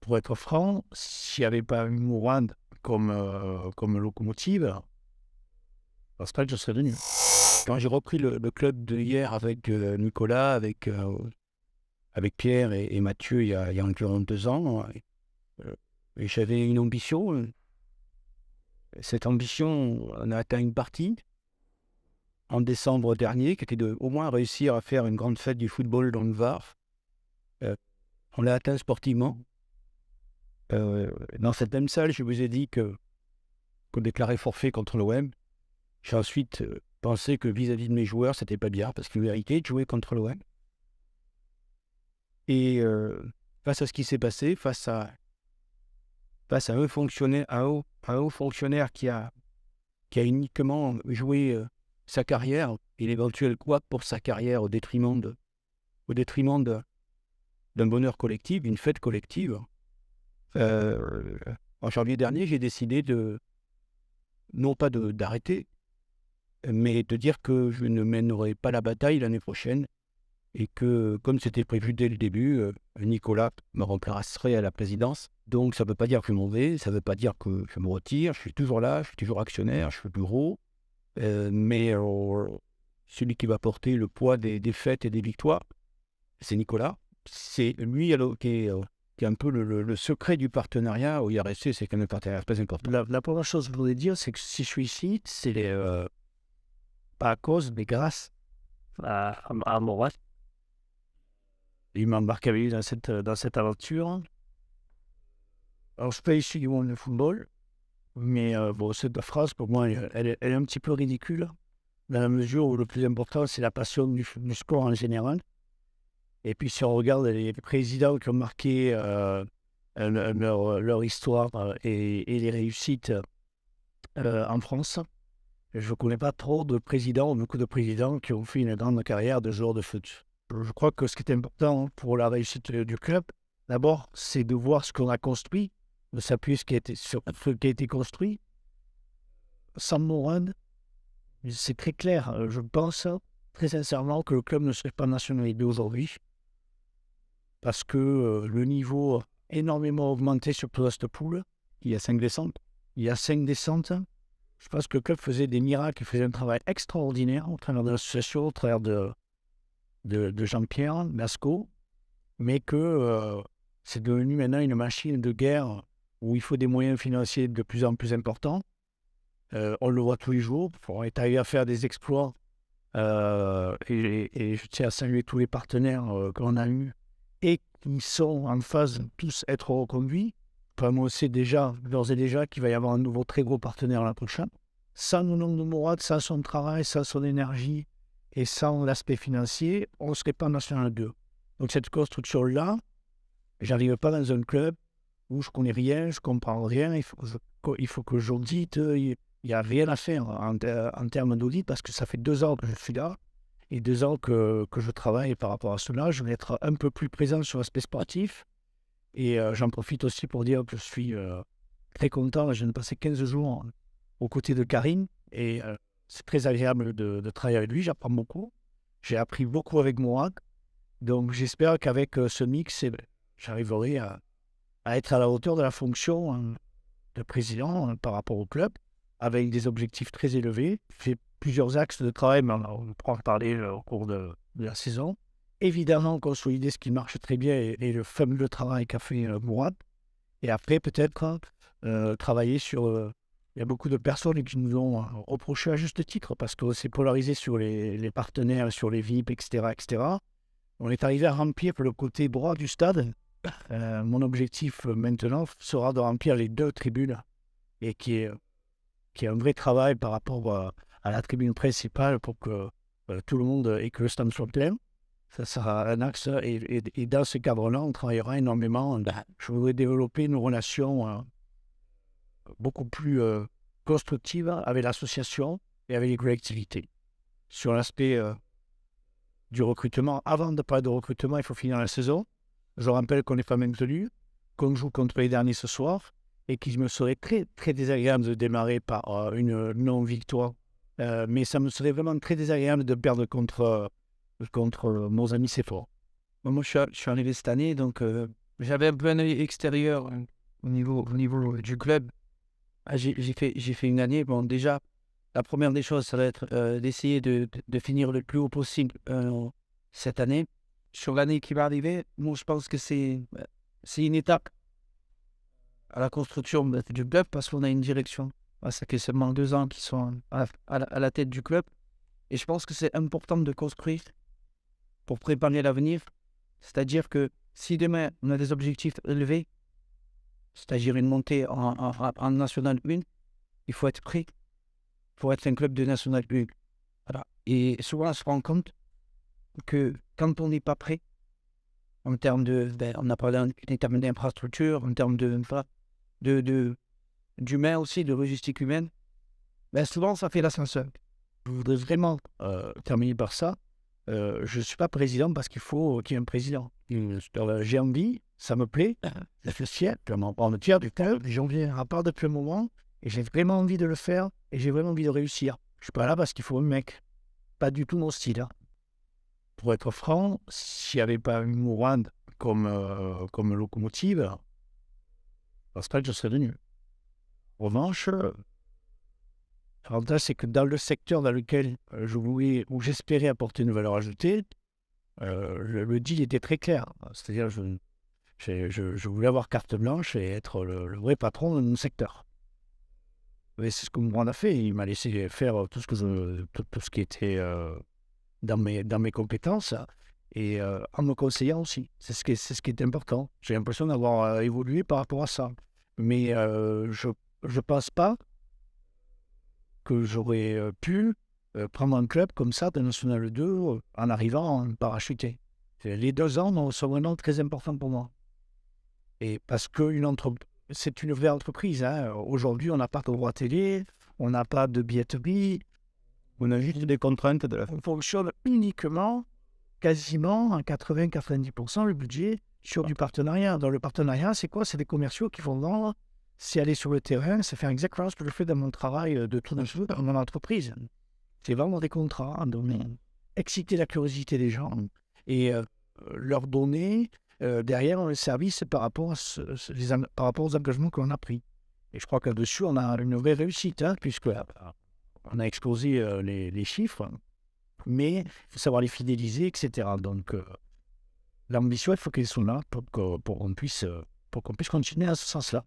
pour être franc, s'il n'y avait pas eu Mourad comme locomotive, je pense pas que je serais venu. Quand j'ai repris le club de hier avec Nicolas, avec Pierre et Mathieu il y a environ 2 ans, et j'avais une ambition. Cette ambition, on a atteint une partie en décembre dernier, qui était de au moins réussir à faire une grande fête du football dans le Var. On l'a atteint sportivement. Dans cette même salle, je vous ai dit qu'on déclarait forfait contre l'OM. J'ai ensuite pensé que vis-à-vis de mes joueurs, c'était pas bien, parce qu'ils méritaient de jouer contre l'OM. Et face à ce qui s'est passé, face à un haut fonctionnaire qui a uniquement joué sa carrière et l'éventuel couac pour sa carrière au détriment d'un bonheur collectif, d'une fête collective. En janvier dernier, j'ai décidé non pas d'arrêter, mais de dire que je ne mènerai pas la bataille l'année prochaine et que, comme c'était prévu dès le début, Nicolas me remplacerait à la présidence. Donc ça ne veut pas dire que je m'en vais, ça ne veut pas dire que je me retire, je suis toujours là, je suis toujours actionnaire, je suis au bureau, mais celui qui va porter le poids des défaites et des victoires, c'est Nicolas. C'est lui qui est un peu le secret du partenariat au IRSC, c'est quand même un partenariat très important. La première chose que je voudrais dire, c'est que si je suis ici, c'est pas à cause, mais grâce à Mourad. Il m'a embarqué avec lui dans cette aventure. Alors, je suis pas issu du monde du football, mais bon, cette phrase, pour moi, elle est un petit peu ridicule, dans la mesure où le plus important, c'est la passion du sport en général. Et puis, si on regarde les présidents qui ont marqué leur histoire et les réussites en France, je ne connais pas trop beaucoup de présidents qui ont fait une grande carrière de joueur de foot. Je crois que ce qui est important pour la réussite du club, d'abord, c'est de voir ce qu'on a construit, de s'appuyer sur ce qui a été construit. Sans Mourad, c'est très clair. Je pense très sincèrement que le club ne serait pas nationalisé aujourd'hui parce que le niveau a énormément augmenté sur Post Pool. Il y a 5 descentes. Je pense que le club faisait des miracles, il faisait un travail extraordinaire au travers de l'association, au travers de Jean-Pierre Masco, mais que c'est devenu maintenant une machine de guerre où il faut des moyens financiers de plus en plus importants. On le voit tous les jours. On est arrivé à faire des exploits et je tiens à saluer tous les partenaires qu'on a eus et qui sont en phase de tous être reconduits. Enfin, moi, c'est d'ores et déjà qu'il va y avoir un nouveau très gros partenaire l'an prochain. Sans le nom de Mourad, sans son travail, sans son énergie et sans l'aspect financier, on ne serait pas National 2. Donc cette construction-là, j'arrive pas dans un club où je connais rien, je comprends rien. Il faut que j'audite. Il n'y a rien à faire en termes d'audit parce que ça fait 2 ans que je suis là et 2 ans que je travaille par rapport à cela. Je vais être un peu plus présent sur l'aspect sportif et j'en profite aussi pour dire que je suis très content. Je viens de passer 15 jours aux côtés de Karim et c'est très agréable de travailler avec lui. J'apprends beaucoup. J'ai appris beaucoup avec Mourad. Donc j'espère qu'avec ce mix, j'arriverai à être à la hauteur de la fonction de président par rapport au club, avec des objectifs très élevés. J'ai fait plusieurs axes de travail, mais on pourra en parler au cours de la saison. Évidemment, consolider ce qui marche très bien et le fameux travail qu'a fait Mourad. Et après, peut-être travailler sur... il y a beaucoup de personnes qui nous ont reproché à juste titre, parce que c'est polarisé sur les partenaires, sur les VIP, etc., etc. On est arrivé à remplir le côté droit du stade. Mon objectif maintenant sera de remplir les 2 tribunes et qui est un vrai travail par rapport à la tribune principale pour que tout le monde et que le stade soit plein. Ça sera un axe et dans ce cadre-là, on travaillera énormément. Je voudrais développer une relation beaucoup plus constructive avec l'association et avec les collectivités. Sur l'aspect du recrutement, avant de parler de recrutement, il faut finir la saison. Je rappelle qu'on n'est pas maintenu, qu'on joue contre les derniers ce soir et qu'il me serait très, très désagréable de démarrer par une non-victoire. Mais ça me serait vraiment très désagréable de perdre contre nos amis CFO. Moi, je suis arrivé cette année, donc j'avais un peu un œil extérieur au niveau du club. J'ai fait une année. Bon, déjà, la première des choses, ça va être d'essayer de finir le plus haut possible cette année. Sur l'année qui va arriver, moi, je pense que c'est une étape à la construction du club parce qu'on a une direction. Ça fait seulement 2 ans qu'ils sont à la tête du club. Et je pense que c'est important de construire pour préparer l'avenir. C'est-à-dire que si demain on a des objectifs élevés, c'est-à-dire une montée en National 1, il faut être prêt pour être un club de National 1. Voilà. Et souvent on se rend compte que quand on n'est pas prêt, en termes on a parlé en termes d'infrastructure, en termes de, d'humain aussi, de logistique humaine, souvent ça fait l'ascenseur. Je voudrais vraiment terminer par ça. Je ne suis pas président parce qu'il faut qu'il y ait un président. J'ai envie, ça me plaît, je suis fier, je m'en prendre fier du club, j'en viens à part depuis un moment, et j'ai vraiment envie de le faire, et j'ai vraiment envie de réussir. Je suis pas là parce qu'il faut un mec, pas du tout mon style. Pour être franc, s'il n'y avait pas une Mourad comme locomotive, je pense pas que je serais venu. En revanche, l'avantage c'est que dans le secteur dans lequel je voulais, ou j'espérais apporter une valeur ajoutée, le deal était très clair. C'est-à-dire, je voulais avoir carte blanche et être le vrai patron de mon secteur. Et c'est ce que Mourad a fait. Il m'a laissé faire tout ce qui était dans mes compétences et en me conseillant aussi. C'est ce qui est important. J'ai l'impression d'avoir évolué par rapport à ça. Mais je ne pense pas que j'aurais pu prendre un club comme ça de National 2 en arrivant en parachuté. Les 2 ans sont vraiment très importants pour moi. Et parce que c'est une vraie entreprise. Aujourd'hui, on n'a pas de droit télé, on n'a pas de billetterie, on a juste des contraintes On fonctionne uniquement, quasiment à 80-90% le budget sur du partenariat. Dans le partenariat, c'est quoi? C'est des commerciaux qui vont vendre, c'est aller sur le terrain, c'est faire exactement ce que je fais dans mon travail de tout d'un coup dans mon entreprise. C'est vendre des contrats, exciter la curiosité des gens et leur donner derrière un service par rapport, par rapport aux engagements qu'on a pris. Et je crois que là-dessus, on a une vraie réussite, puisque on a explosé les chiffres, mais il faut savoir les fidéliser, etc. Donc, l'ambition, il faut qu'elle soit là pour qu'on puisse continuer à ce sens-là.